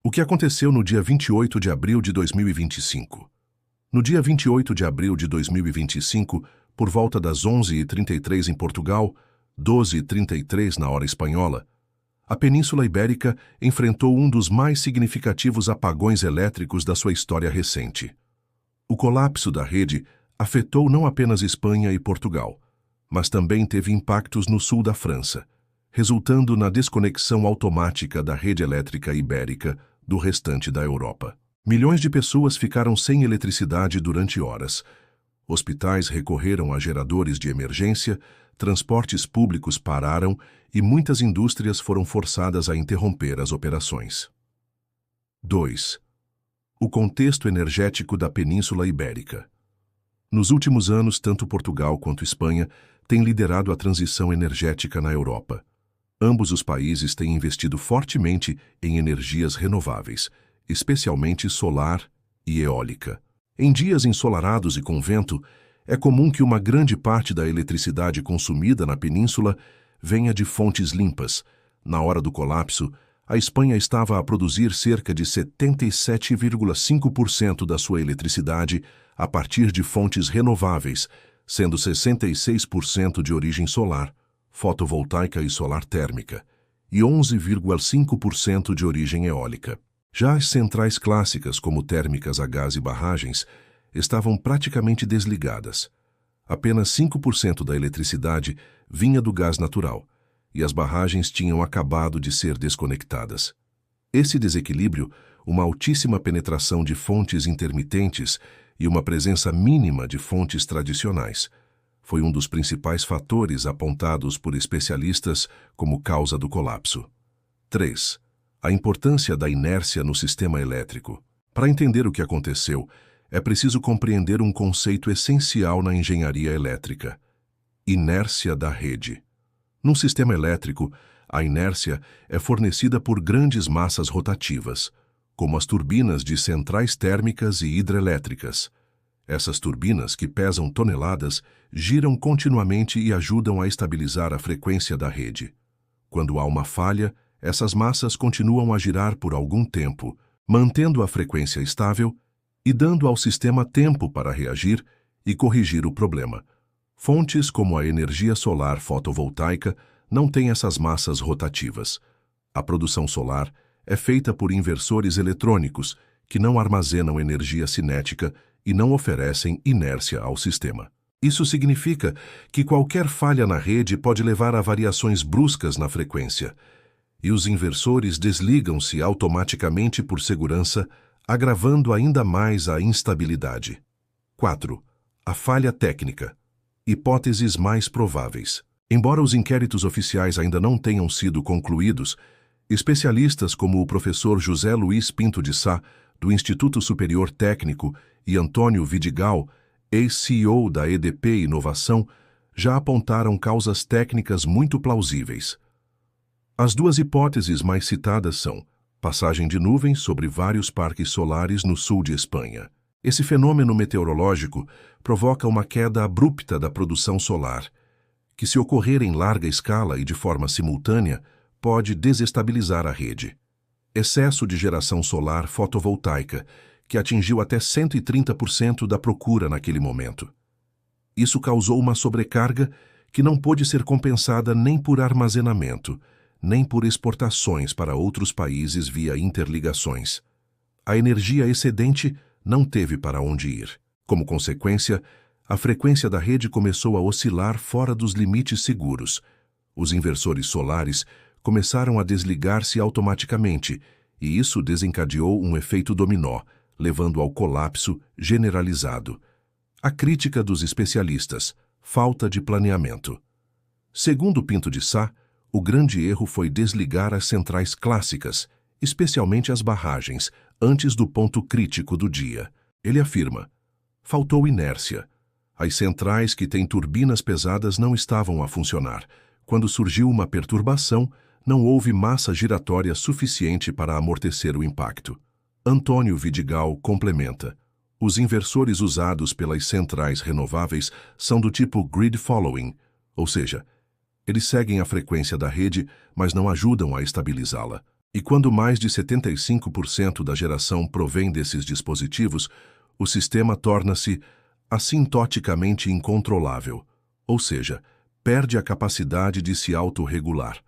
O que aconteceu no dia 28 de abril de 2025? No dia 28 de abril de 2025, por volta das 11h33 em Portugal, 12h33 na hora espanhola, a Península Ibérica enfrentou um dos mais significativos apagões elétricos da sua história recente. O colapso da rede afetou não apenas Espanha e Portugal, mas também teve impactos no sul da França, resultando na desconexão automática da rede elétrica ibérica do restante da Europa. Milhões de pessoas ficaram sem eletricidade durante horas. Hospitais recorreram a geradores de emergência, transportes públicos pararam e muitas indústrias foram forçadas a interromper as operações. 2. O contexto energético da Península Ibérica. Nos últimos anos, tanto Portugal quanto Espanha têm liderado a transição energética na Europa. Ambos os países têm investido fortemente em energias renováveis, especialmente solar e eólica. Em dias ensolarados e com vento, é comum que uma grande parte da eletricidade consumida na península venha de fontes limpas. Na hora do colapso, a Espanha estava a produzir cerca de 77,5% da sua eletricidade a partir de fontes renováveis, sendo 66% de origem solar, fotovoltaica e solar térmica, e 11,5% de origem eólica. Já as centrais clássicas, como térmicas a gás e barragens, estavam praticamente desligadas. Apenas 5% da eletricidade vinha do gás natural, e as barragens tinham acabado de ser desconectadas. Esse desequilíbrio, uma altíssima penetração de fontes intermitentes e uma presença mínima de fontes tradicionais, foi um dos principais fatores apontados por especialistas como causa do colapso. 3. A importância da inércia no sistema elétrico. Para entender o que aconteceu, é preciso compreender um conceito essencial na engenharia elétrica: inércia da rede. Num sistema elétrico, a inércia é fornecida por grandes massas rotativas, como as turbinas de centrais térmicas e hidrelétricas. Essas turbinas, que pesam toneladas, giram continuamente e ajudam a estabilizar a frequência da rede. Quando há uma falha, essas massas continuam a girar por algum tempo, mantendo a frequência estável e dando ao sistema tempo para reagir e corrigir o problema. Fontes como a energia solar fotovoltaica não têm essas massas rotativas. A produção solar é feita por inversores eletrônicos que não armazenam energia cinética e não oferecem inércia ao sistema. Isso significa que qualquer falha na rede pode levar a variações bruscas na frequência, e os inversores desligam-se automaticamente por segurança, agravando ainda mais a instabilidade. 4. A falha técnica. Hipóteses mais prováveis. Embora os inquéritos oficiais ainda não tenham sido concluídos, especialistas como o professor José Luiz Pinto de Sá, do Instituto Superior Técnico, e Antônio Vidigal, ex-CEO da EDP Inovação, já apontaram causas técnicas muito plausíveis. As duas hipóteses mais citadas são passagem de nuvens sobre vários parques solares no sul de Espanha. Esse fenômeno meteorológico provoca uma queda abrupta da produção solar, que, se ocorrer em larga escala e de forma simultânea, pode desestabilizar a rede. Excesso de geração solar fotovoltaica, que atingiu até 130% da procura naquele momento. Isso causou uma sobrecarga que não pôde ser compensada nem por armazenamento, nem por exportações para outros países via interligações. A energia excedente não teve para onde ir. Como consequência, a frequência da rede começou a oscilar fora dos limites seguros. Os inversores solares começaram a desligar-se automaticamente, e isso desencadeou um efeito dominó, levando ao colapso generalizado. A crítica dos especialistas: falta de planeamento. Segundo Pinto de Sá, o grande erro foi desligar as centrais clássicas, especialmente as barragens, antes do ponto crítico do dia. Ele afirma: faltou inércia. As centrais que têm turbinas pesadas não estavam a funcionar. Quando surgiu uma perturbação, não houve massa giratória suficiente para amortecer o impacto. Antônio Vidigal complementa: os inversores usados pelas centrais renováveis são do tipo grid following, ou seja, eles seguem a frequência da rede, mas não ajudam a estabilizá-la. E quando mais de 75% da geração provém desses dispositivos, o sistema torna-se assintoticamente incontrolável, ou seja, perde a capacidade de se autorregular.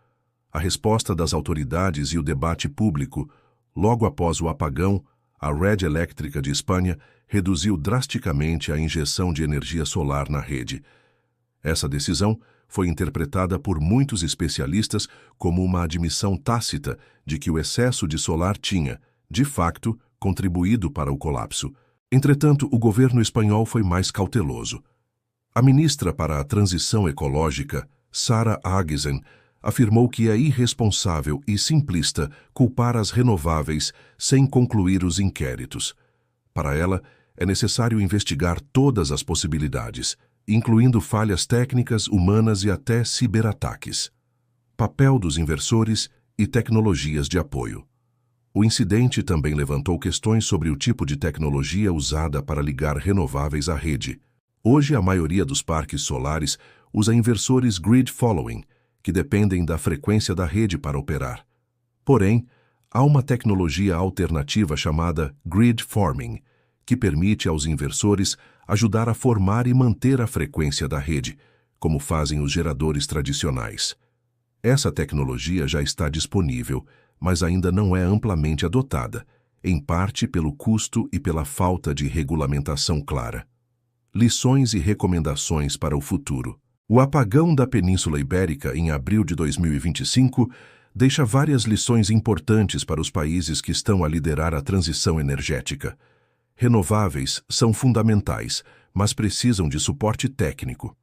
A resposta das autoridades e o debate público, logo após o apagão, a Red Eléctrica de Espanha reduziu drasticamente a injeção de energia solar na rede. Essa decisão foi interpretada por muitos especialistas como uma admissão tácita de que o excesso de solar tinha, de facto, contribuído para o colapso. Entretanto, o governo espanhol foi mais cauteloso. A ministra para a Transição Ecológica, Sara Ahgeson, afirmou que é irresponsável e simplista culpar as renováveis sem concluir os inquéritos. Para ela, é necessário investigar todas as possibilidades, incluindo falhas técnicas, humanas e até ciberataques. Papel dos inversores e tecnologias de apoio. O incidente também levantou questões sobre o tipo de tecnologia usada para ligar renováveis à rede. Hoje, a maioria dos parques solares usa inversores grid following, que dependem da frequência da rede para operar. Porém, há uma tecnologia alternativa chamada grid forming, que permite aos inversores ajudar a formar e manter a frequência da rede, como fazem os geradores tradicionais. Essa tecnologia já está disponível, mas ainda não é amplamente adotada, em parte pelo custo e pela falta de regulamentação clara. Lições e recomendações para o futuro. O apagão da Península Ibérica em abril de 2025 deixa várias lições importantes para os países que estão a liderar a transição energética. Renováveis são fundamentais, mas precisam de suporte técnico.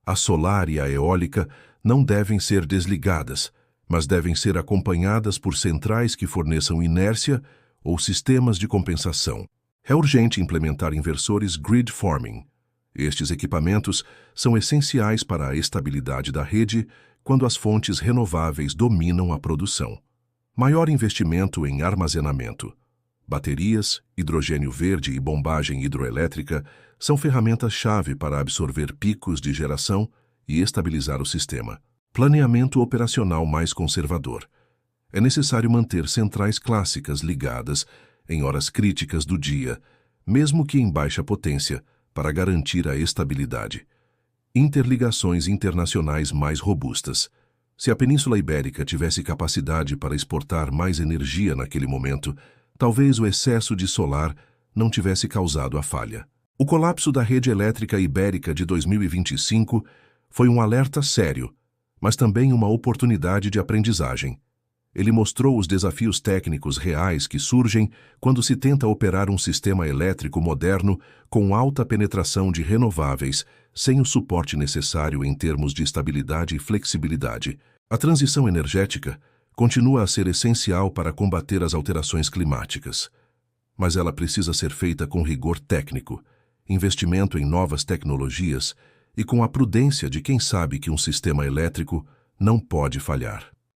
A solar e a eólica não devem ser desligadas, mas devem ser acompanhadas por centrais que forneçam inércia ou sistemas de compensação. É urgente implementar inversores grid forming. Estes equipamentos são essenciais para a estabilidade da rede quando as fontes renováveis dominam a produção. Maior investimento em armazenamento. Baterias, hidrogênio verde e bombagem hidroelétrica são ferramentas-chave para absorver picos de geração e estabilizar o sistema. Planeamento operacional mais conservador. É necessário manter centrais clássicas ligadas em horas críticas do dia, mesmo que em baixa potência, para garantir a estabilidade. Interligações internacionais mais robustas. Se a Península Ibérica tivesse capacidade para exportar mais energia naquele momento, talvez o excesso de solar não tivesse causado a falha. O colapso da rede elétrica ibérica de 2025 foi um alerta sério, mas também uma oportunidade de aprendizagem. Ele mostrou os desafios técnicos reais que surgem quando se tenta operar um sistema elétrico moderno com alta penetração de renováveis, sem o suporte necessário em termos de estabilidade e flexibilidade. A transição energética continua a ser essencial para combater as alterações climáticas, mas ela precisa ser feita com rigor técnico, investimento em novas tecnologias e com a prudência de quem sabe que um sistema elétrico não pode falhar.